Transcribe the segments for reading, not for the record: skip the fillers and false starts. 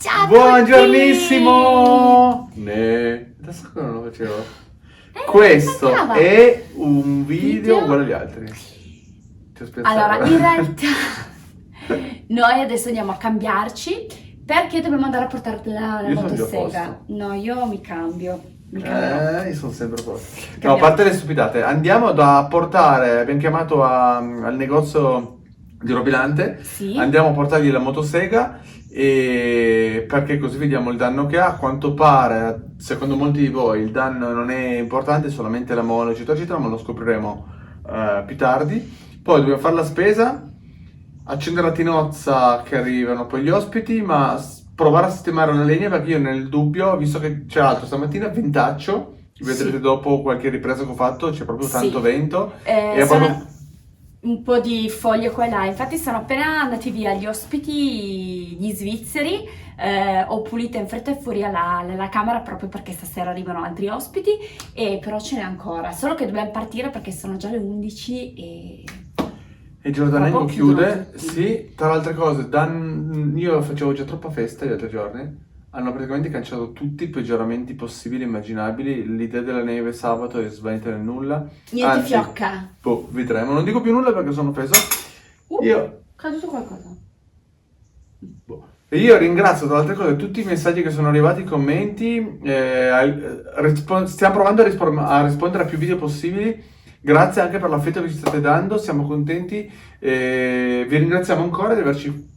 Ciao! Buongiornissimo! Adesso che non lo facevo. Questo è un video uguale agli altri. Ti ho spezzato. Allora, in realtà noi adesso andiamo a cambiarci perché dobbiamo andare a portare la Io sono già a motosega. posto. No, io mi cambio. Mi cambierò. Io sono sempre a posto. No, a parte le stupidate, andiamo da portare, abbiamo chiamato al negozio di Robilante, Sì. andiamo a portargli la motosega perché così vediamo il danno che ha. A quanto pare, secondo molti di voi, il danno non è importante, solamente la molla, eccetera, eccetera, ma lo scopriremo più tardi. Poi dobbiamo fare la spesa, accendere la tinozza che arrivano poi gli ospiti, ma provare a sistemare una legna, perché io nel dubbio, visto che c'è altro stamattina, ventaccio, vedrete dopo qualche ripresa che ho fatto, c'è proprio tanto vento. E sono proprio... un po' di foglie qua e là, infatti sono appena andati via gli ospiti, gli svizzeri, ho pulito in fretta e furia la camera proprio perché stasera arrivano altri ospiti, e però ce n'è ancora, solo che dobbiamo partire perché sono già le 11 E Giordanengo chiude, tutti. sì. Tra le altre cose, io facevo già troppa festa gli altri giorni, hanno praticamente cancellato tutti i peggioramenti possibili e immaginabili. L'idea della neve sabato è svanita nel nulla. Niente Anzi, fiocca. boh, vedremo, non dico più nulla perché sono offeso. Io... Caduto qualcosa. boh. E io ringrazio, tra le altre cose, tutti i messaggi che sono arrivati, i commenti, stiamo provando a rispondere a più video possibili. Grazie anche per l'affetto che ci state dando, siamo contenti, vi ringraziamo ancora di averci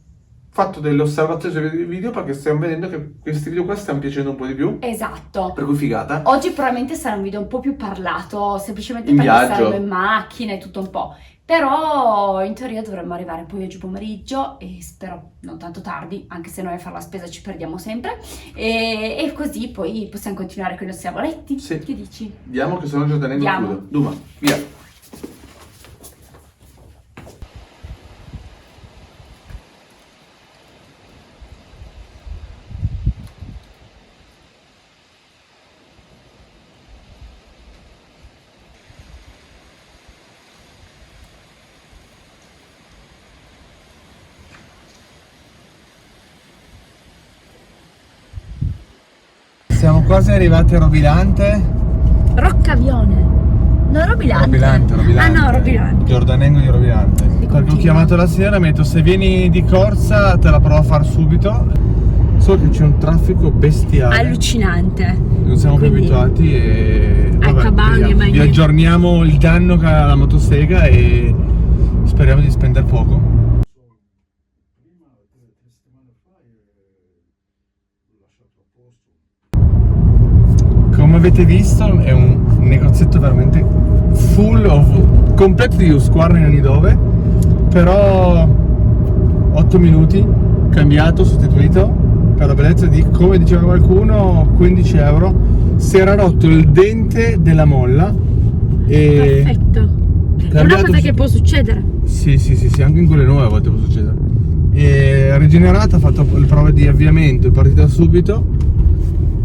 fatto delle osservazioni sui video, perché stiamo vedendo che questi video qua stiano piacendo un po' di più. Esatto. Per cui figata. Oggi probabilmente sarà un video un po' più parlato, semplicemente In perché viaggio. saremo in macchina e tutto un po'. Però in teoria dovremmo arrivare poi oggi pomeriggio, e spero non tanto tardi, anche se noi a fare la spesa ci perdiamo sempre, e così poi possiamo continuare con i nostri lavoretti. Sì. Che dici? Vediamo che sono Giordanengo Andiamo. chiudo. Duma, via. Siamo quasi arrivati a Robilante. Roccavione. No, Robilante. Robilante. Ah no, Robilante. Giordanengo di Robilante. Perché ho chiamato la signora e mi ha detto: se vieni di corsa te la provo a far subito. So che c'è un traffico bestiale. Allucinante. Non siamo più Quindi- abituati e Cabanne, vediamo. ma Vi aggiorniamo il danno che ha la motosega e speriamo di spendere poco. Come avete visto è un negozietto veramente full of complete use, guarda in ogni dove, però 8 minuti, cambiato, sostituito, per la bellezza di, come diceva qualcuno, 15 euro. Si era rotto il dente della molla e Perfetto. È una cambiato cosa che può succedere. sì, anche in quelle nuove a volte può succedere. E rigenerata, ha fatto le prove di avviamento, è partita subito.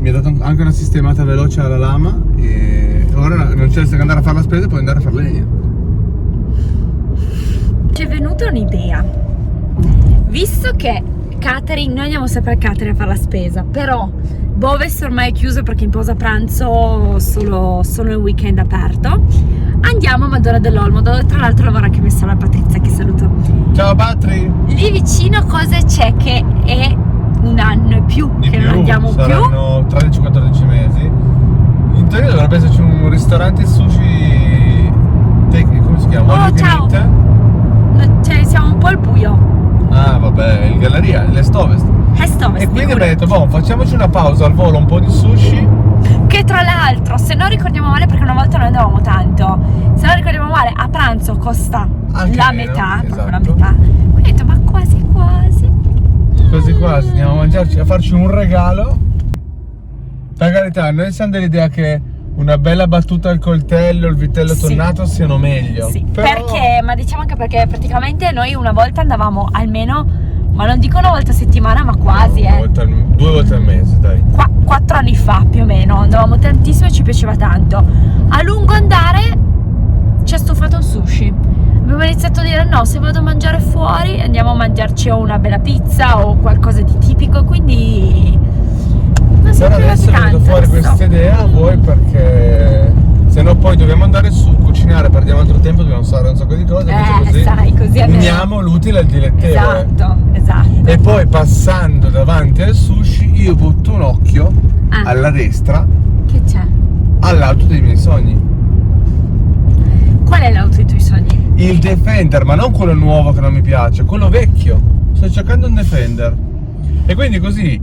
Mi ha dato anche una sistemata veloce alla lama e ora non c'è che andare a fare la spesa e poi andare a fare legna. Ci è venuta un'idea. Visto che catering, noi andiamo sempre al catering a fare la spesa, però Boves ormai è chiuso perché in pausa pranzo solo il weekend aperto, andiamo a Madonna dell'Olmo, dove tra l'altro lavora anche mia sorella Patrizia, che saluto. Ciao Patri! Lì vicino cosa c'è, che è un anno e più che non andiamo più? Saranno 13-14 mesi. In teoria dovrebbe esserci un ristorante sushi come si chiama? Oh, ciao! Cioè, siamo un po' al buio. Ah vabbè, il galleria, l'est-ovest. E quindi abbiamo detto, boh, facciamoci una pausa al volo, un po' di sushi. Che tra l'altro, se non ricordiamo male, perché una volta noi andavamo tanto, se non ricordiamo male, a pranzo costa Anche la meno, metà, proprio la esatto. metà. Quindi ho detto, ma quasi quasi. Quasi quasi, andiamo a farci un regalo. Per carità, noi siamo dell'idea che una bella battuta al coltello, il vitello Sì. tonnato siano meglio. Sì, Però... perché, ma diciamo anche perché praticamente noi una volta andavamo almeno, ma non dico una volta a settimana, ma quasi, 2 volte al mese, dai. 4 anni fa più o meno, andavamo tantissimo e ci piaceva tanto. A lungo andare ci ha stufato il sushi. Abbiamo iniziato a dire no, se vado a mangiare fuori andiamo a mangiarci o una bella pizza o qualcosa di tipico, quindi perdiamo altro tempo, dobbiamo fare un sacco di cose, invece così sai, così almeno- uniamo l'utile al dilettevole. Esatto. E poi passando davanti al sushi io butto un occhio alla destra Che c'è? all'auto dei miei sogni. Qual è l'auto dei tuoi sogni? Il Defender, ma non quello nuovo che non mi piace, quello vecchio. Sto cercando un Defender. E quindi così,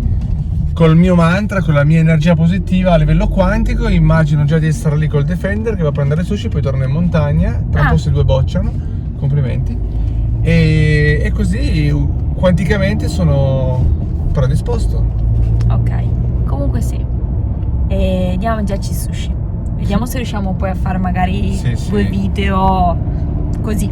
col mio mantra, con la mia energia positiva a livello quantico, immagino già di essere lì col Defender che va a prendere sushi, poi torna in montagna, tra un po' se due bocciano, complimenti. E così quanticamente sono predisposto. Ok, comunque sì. E andiamo a mangiarci sushi. Vediamo se riusciamo poi a fare magari Sì. 2 video così.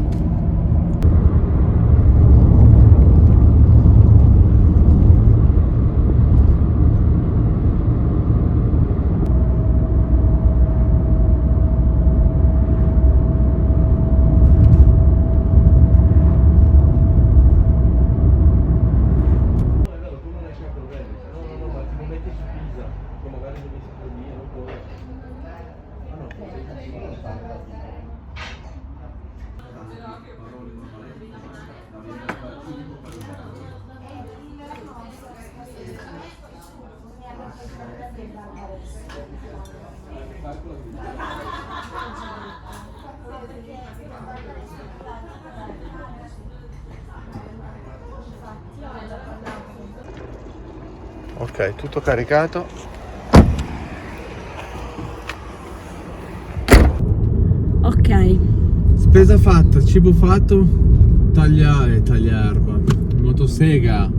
Ok, tutto caricato. Ok. Spesa fatta, cibo fatto, taglia erba, motosega.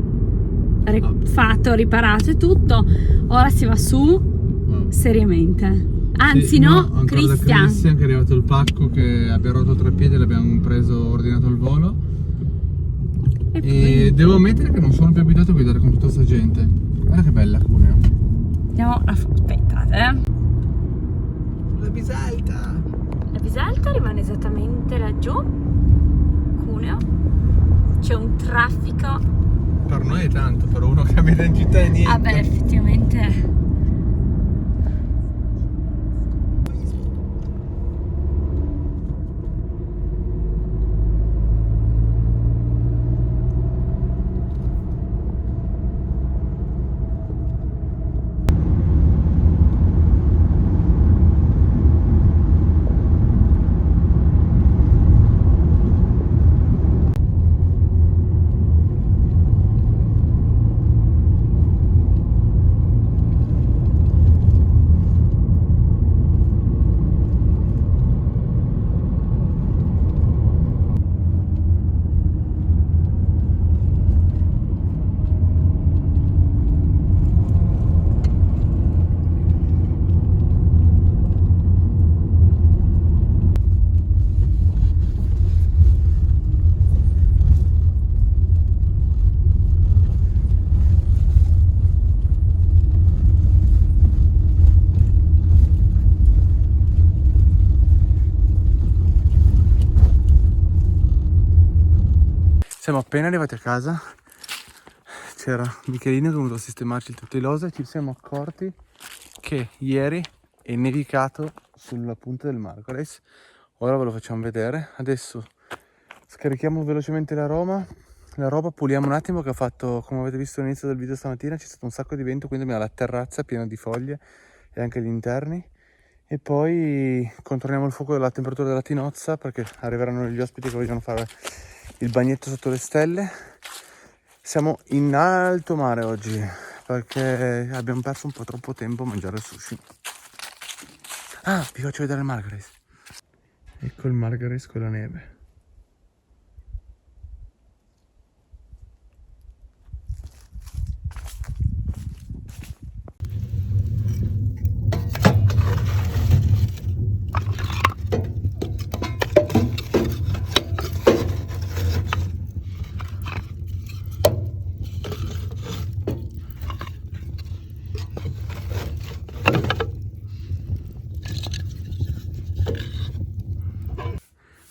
Fatto, riparato e tutto. Ora si va su seriamente. Anzi Sì, no, ancora Christian. da Christian che è arrivato il pacco che abbiamo rotto 3 piedi, l'abbiamo preso, ordinato il volo. E E poi devo ammettere che non sono più abituato a guidare con tutta sta gente. Guarda che bella Cuneo. andiamo a aspettate. La Bisalta. La Bisalta rimane esattamente laggiù. Cuneo. C'è un traffico. Per noi è tanto, per uno che abita in città è niente. Vabbè, effettivamente. Siamo appena arrivati a casa, c'era Michelino che è venuto a sistemarci tutte le cose e ci siamo accorti che ieri è nevicato sulla punta del Margaret. Ora ve lo facciamo vedere. Adesso scarichiamo velocemente la roba, puliamo un attimo che ha fatto, come avete visto all'inizio del video stamattina, c'è stato un sacco di vento, quindi abbiamo la terrazza piena di foglie e anche gli interni. E poi controlliamo il fuoco della temperatura della tinozza perché arriveranno gli ospiti che vogliono fare il bagnetto sotto le stelle. Siamo in alto mare oggi perché abbiamo perso un po' troppo tempo a mangiare il sushi. Ah, vi faccio vedere il Margaret. Ecco il Margaret con la neve.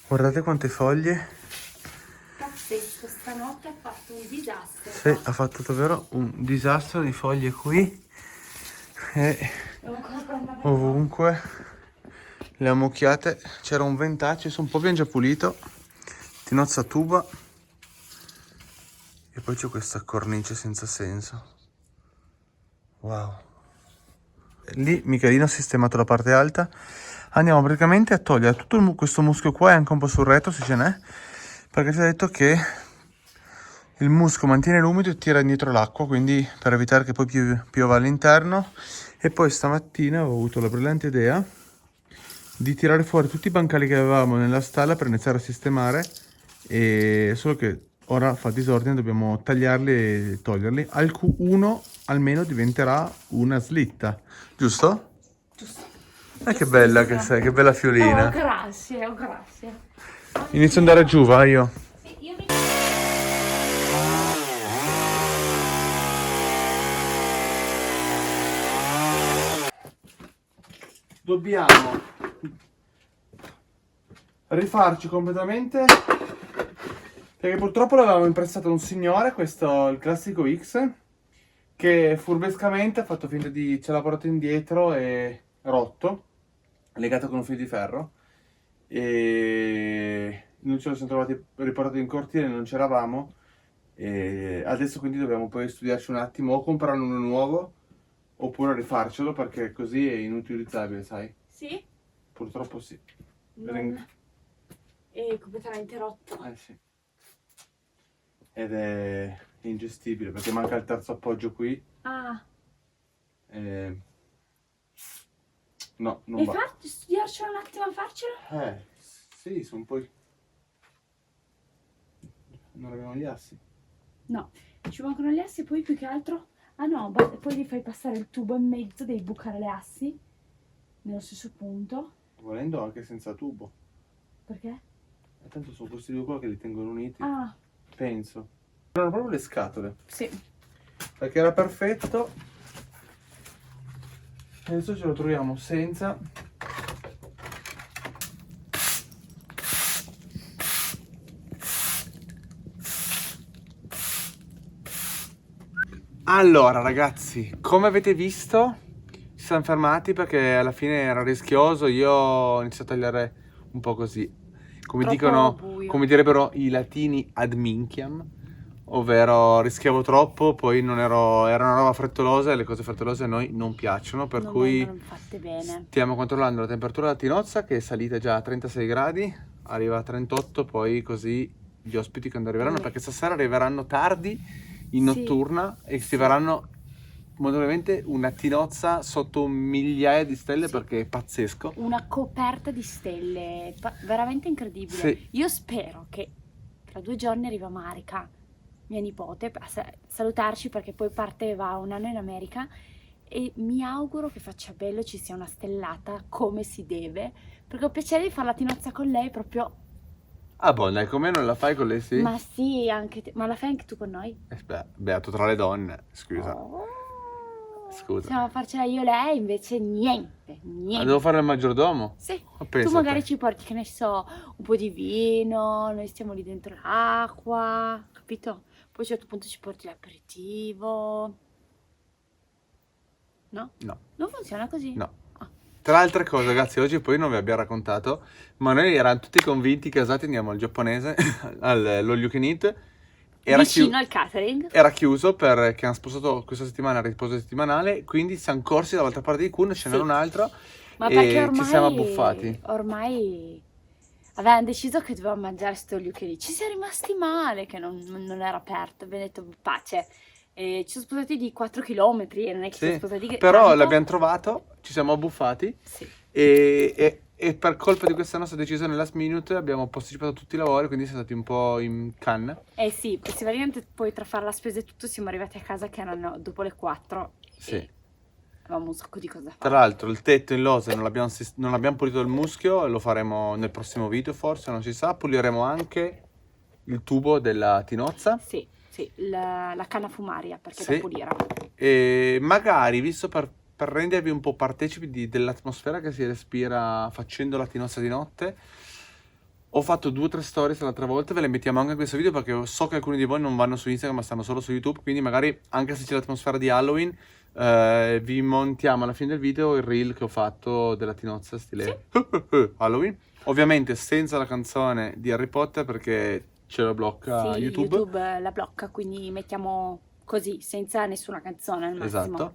Guardate quante foglie. Pazzesco, stanotte ha fatto un disastro. Sì, ha fatto davvero un disastro di foglie qui e ovunque. Le ammucchiate, c'era un ventaccio, un po' abbiamo già pulito. Tinozza tuba. E poi c'è questa cornice senza senso. Wow. Lì Michelino ha sistemato la parte alta. Andiamo praticamente a togliere tutto questo muschio qua e anche un po' sul retro se ce n'è, perché ci ha detto che il muschio mantiene l'umido e tira indietro l'acqua, quindi per evitare che poi piova all'interno. E poi stamattina ho avuto la brillante idea di tirare fuori tutti i bancali che avevamo nella stalla per iniziare a sistemare, e solo che ora fa disordine, dobbiamo tagliarli e toglierli. Uno almeno diventerà una slitta, giusto? Giusto. Che bella che sei, che bella fiolina. Oh, grazie, oh, grazie. Inizio ad andare giù, vai io. Sì, io mi... Dobbiamo rifarci completamente, perché purtroppo l'avevamo imprestato a un signore, questo il classico X, che furbescamente ha fatto finta di... ce l'ha portato indietro e rotto, legato con un filo di ferro, e noi ce lo siamo trovati riportato in cortile, non c'eravamo, e adesso quindi dobbiamo poi studiarci un attimo o comprare uno nuovo oppure rifarcelo, perché così è inutilizzabile, sai? Sì? Purtroppo sì. È completamente rotto. Sì. Ed è ingestibile perché manca il terzo appoggio qui. Ah. No, non E va. studiarcelo un attimo a farcelo? Sì, sono poi... Non abbiamo gli assi. No, ci mancano le assi e poi più che altro... Ah no, poi gli fai passare il tubo in mezzo, devi bucare le assi nello stesso punto. Volendo anche senza tubo. Perché? E tanto sono questi due qua che li tengono uniti. Ah. Penso. Erano proprio le scatole. Sì. Perché era perfetto. Adesso ce lo troviamo senza. Allora ragazzi, come avete visto ci siamo fermati perché alla fine era rischioso. Io ho iniziato a tagliare un po' così, come Troppo dicono, buio. come direbbero i latini ad minchiam, ovvero rischiavo troppo, poi non ero, era una roba frettolosa e le cose frettolose a noi non piacciono, per Non cui vengono fatte bene. stiamo controllando la temperatura della tinozza che è salita già a 36 gradi, arriva a 38, poi così gli ospiti quando arriveranno, perché stasera arriveranno tardi in notturna e si faranno probabilmente una tinozza sotto migliaia di stelle, perché è pazzesco. Una coperta di stelle, veramente incredibile. Sì. Io spero che tra 2 giorni arriva Marika, mia nipote, a salutarci perché poi parte, va un anno in America, e mi auguro che faccia bello, ci sia una stellata come si deve, perché ho piacere di fare la tinozza con lei proprio. Ah boh, dai, come non la fai con lei, sì? Ma sì, anche te. Ma la fai anche tu con noi? Beato tra le donne, scusa. Oh. Scusa. Stiamo a farcela io e lei, invece niente. Ah, devo fare il maggiordomo? Sì. Pensa Tu magari te. ci porti, che ne so, un po' di vino, noi stiamo lì dentro l'acqua, capito? Poi a un certo punto ci porti l'aperitivo. No? No. Non funziona così? No. Tra altre cose, ragazzi, oggi poi non vi abbiamo raccontato, ma noi eravamo tutti convinti che andiamo al giapponese, all'All You Can Eat. Vicino al catering. Era chiuso perché hanno spostato questa settimana il riposo settimanale, quindi siamo corsi dall'altra parte di Kun, ce n'era un altro, ma perché e ci siamo abbuffati. Ormai avevamo deciso che dovevamo mangiare sto All You Can Eat. Ci siamo rimasti male che non era aperto, abbiamo detto pace. Ci siamo spostati di 4 km, non è che ci siamo spostati però tanto. l'abbiamo trovato, ci siamo abbuffati, sì. e per colpa di questa nostra decisione last minute abbiamo posticipato tutti i lavori, quindi siamo stati un po' in canna. Sì, praticamente poi tra fare la spesa e tutto siamo arrivati a casa che erano dopo le 4. Sì. Avevamo un sacco di cose da fare. Tra l'altro il tetto in lose non abbiamo pulito il muschio, lo faremo nel prossimo video forse, non si sa. Puliremo anche il tubo della tinozza. Sì, la canna fumaria, perché da pulire. E magari, visto per rendervi un po' partecipi dell'atmosfera che si respira facendo la tinozza di notte, ho fatto 2 o 3 stories l'altra volta, ve le mettiamo anche in questo video perché so che alcuni di voi non vanno su Instagram ma stanno solo su YouTube, quindi magari anche se c'è l'atmosfera di Halloween Vi montiamo alla fine del video il reel che ho fatto della tinozza stile Halloween. Ovviamente senza la canzone di Harry Potter perché ce la blocca Sì, YouTube. YouTube la blocca, quindi mettiamo così, senza nessuna canzone al massimo. Esatto.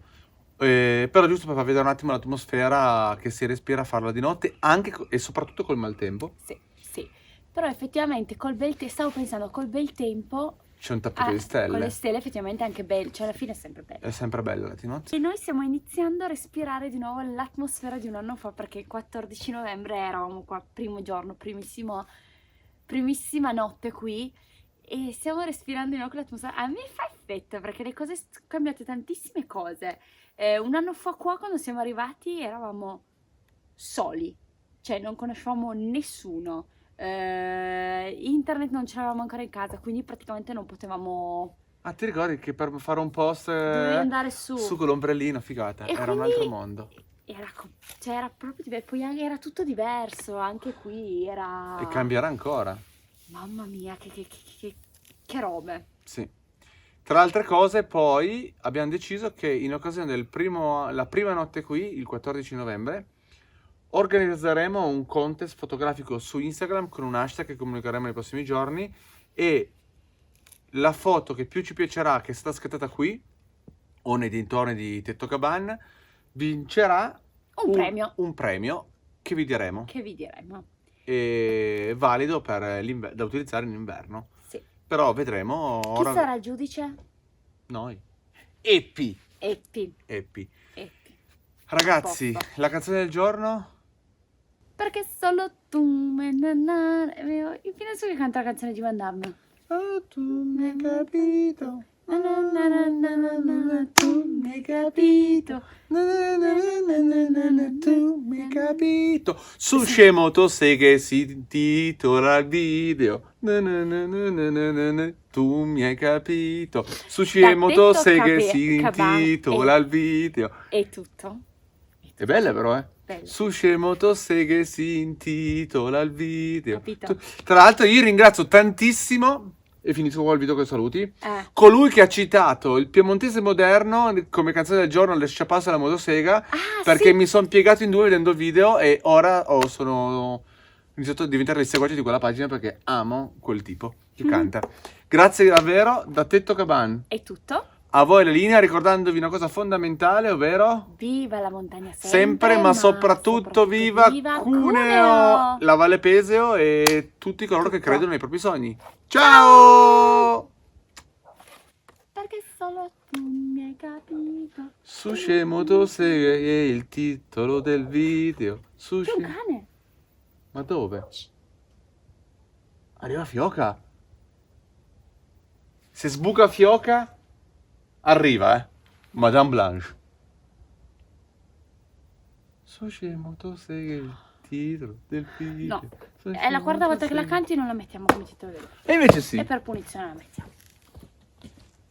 Però giusto per far vedere un attimo l'atmosfera che si respira a farla di notte, anche e soprattutto col maltempo. Sì, sì. Però effettivamente stavo pensando, col bel tempo, C'è un tappeto di stelle. con le stelle effettivamente è anche bello, cioè alla fine è sempre bello. È sempre bella la tinozza. E noi stiamo iniziando a respirare di nuovo l'atmosfera di un anno fa, perché il 14 novembre eravamo qua, primo giorno, primissima notte qui, e stiamo respirando di nuovo l'atmosfera. A me fa effetto, perché le cose sono cambiate, tantissime cose. Un anno fa qua, quando siamo arrivati, eravamo soli, cioè non conoscevamo nessuno. Internet non ce l'avevamo ancora in casa, quindi praticamente non potevamo... Ah, ti ricordi che per fare un post Dovevi andare su. con l'ombrellino, figata, E era un quindi altro mondo. Era proprio diverso, poi era tutto diverso, anche qui era... E cambierà ancora. Mamma mia, che robe. Sì. Tra altre cose, poi abbiamo deciso che in occasione la prima notte qui, il 14 novembre, organizzeremo un contest fotografico su Instagram con un hashtag che comunicheremo nei prossimi giorni, e la foto che più ci piacerà, che è stata scattata qui o nei dintorni di Tetto Caban, vincerà un premio che vi diremo. E valido da utilizzare in inverno. Sì. Però vedremo. Chi sarà il giudice? Noi. Eppi. Ragazzi, Posto. la canzone del giorno? Perché solo tu infine so che canta la canzone di Van Damme. Oh, tu mi hai capito. Tu mi hai capito. Tu mi hai capito. Su Scemo Tosseghe si intitola il video. Tu mi hai capito. Su Scemo Tosseghe si intitola il video. È tutto. È bella però, Bello. Su Scemo Tosseghe si intitola il video. Capito. Tra l'altro io ringrazio tantissimo, e finisco qua il video con i saluti, colui che ha citato il piemontese moderno come canzone del giorno, Le sciapasse alla motosega, perché sì. mi sono piegato in due vedendo il video e ora sono iniziato a diventare il seguace di quella pagina perché amo quel tipo che canta. Grazie davvero, da Tetto Caban. È tutto. A voi la linea, ricordandovi una cosa fondamentale, ovvero... Viva la montagna sempre, ma soprattutto viva Cuneo, la Valle Peseo e tutti coloro che credono nei propri sogni. Ciao! Perché solo tu mi hai capito. Su Scemo Tosseghe è il titolo del video. C'è un cane. Ma dove? Arriva Fioca. Se sbuca Fioca, arriva, Madame Blanche. Su Scemo Tosseghe è il titolo del video. No, è la quarta volta che la canti, non la mettiamo come titolo del video. E invece sì. E per punizione la mettiamo.